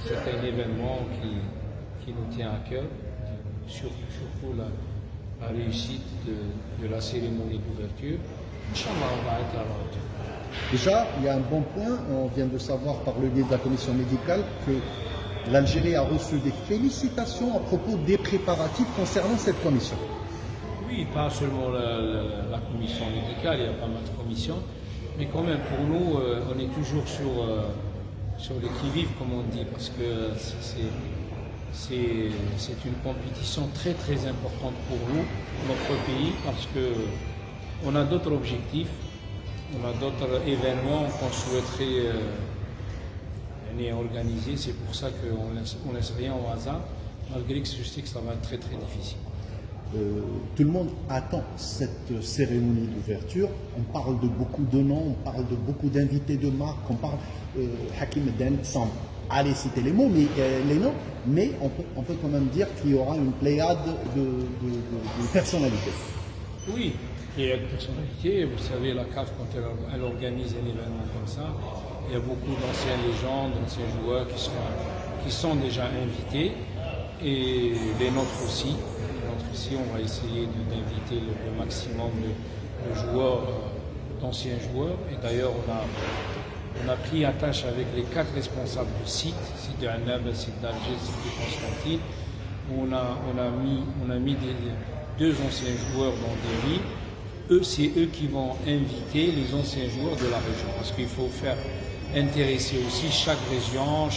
c'est un événement qui nous tient à cœur, surtout la réussite de la cérémonie d'ouverture. Inch'Allah, on va être à la hauteur. Déjà, il y a un bon point, on vient de savoir par le biais de la commission médicale que l'Algérie a reçu des félicitations à propos des préparatifs concernant cette commission. Oui, pas seulement la commission médicale, il y a pas mal de commissions, mais quand même pour nous, on est toujours sur le qui-vive, comme on dit, parce que c'est une compétition très très importante pour nous, notre pays, parce qu'on a d'autres objectifs, on a d'autres événements qu'on souhaiterait organiser. C'est pour ça qu'on ne laisse rien au hasard, malgré que je sais que ça va être très très difficile. Tout le monde attend cette cérémonie d'ouverture. On parle de beaucoup de noms, on parle de beaucoup d'invités de marque, on parle Hakim Den sans aller citer les mots, mais les noms, mais on peut quand même dire qu'il y aura une pléiade de personnalités. Oui, il y a une personnalité. Vous savez, la CAF, quand elle organise un événement comme ça, il y a beaucoup d'anciennes légendes, d'anciens joueurs qui sont déjà invités, et les nôtres aussi. On va essayer d'inviter le maximum de joueurs, d'anciens joueurs. Et d'ailleurs, on a pris attache avec les 4 responsables du site de Annab, site d'Alger, site de Constantine, où on a mis 2 anciens joueurs dans des villes. C'est eux qui vont inviter les anciens joueurs de la région, parce qu'il faut faire intéresser aussi chaque région.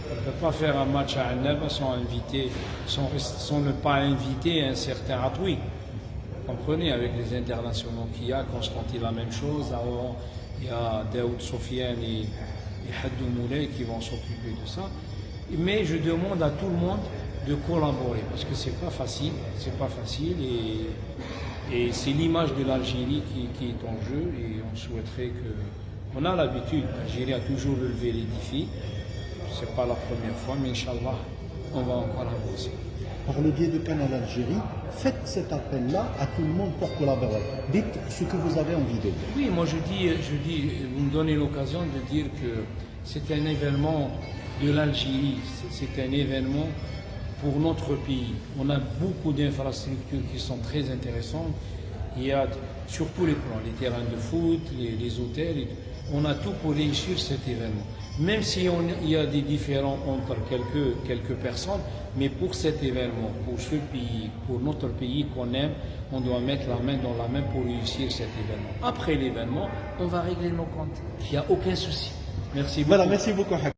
On ne peut pas faire un match à Annab sans ne pas inviter un certain Atoui. Vous comprenez, avec les internationaux qu'il y a, Constantine la même chose, il y a Daoud Sofiane et Haddou Moulay qui vont s'occuper de ça. Mais je demande à tout le monde de collaborer, parce que c'est pas facile, et c'est l'image de l'Algérie qui est en jeu, et on souhaiterait on a l'habitude, l'Algérie a toujours relevé les défis. C'est pas la première fois, mais Inch'Allah, on va encore avancer. Par le biais de Canal Algérie, faites cet appel-là à tout le monde pour collaborer. Dites ce que vous avez envie de dire. Oui, moi je dis, vous me donnez l'occasion de dire que c'est un événement de l'Algérie, c'est un événement pour notre pays. On a beaucoup d'infrastructures qui sont très intéressantes. Il y a sur tous les plans, les terrains de foot, les hôtels, on a tout pour réussir cet événement. Même s'il y a des différends entre quelques personnes, mais pour cet événement, pour ce pays, pour notre pays qu'on aime, on doit mettre la main dans la main pour réussir cet événement. Après l'événement, on va régler nos comptes. Il n'y a aucun souci. Merci beaucoup. Voilà, merci beaucoup.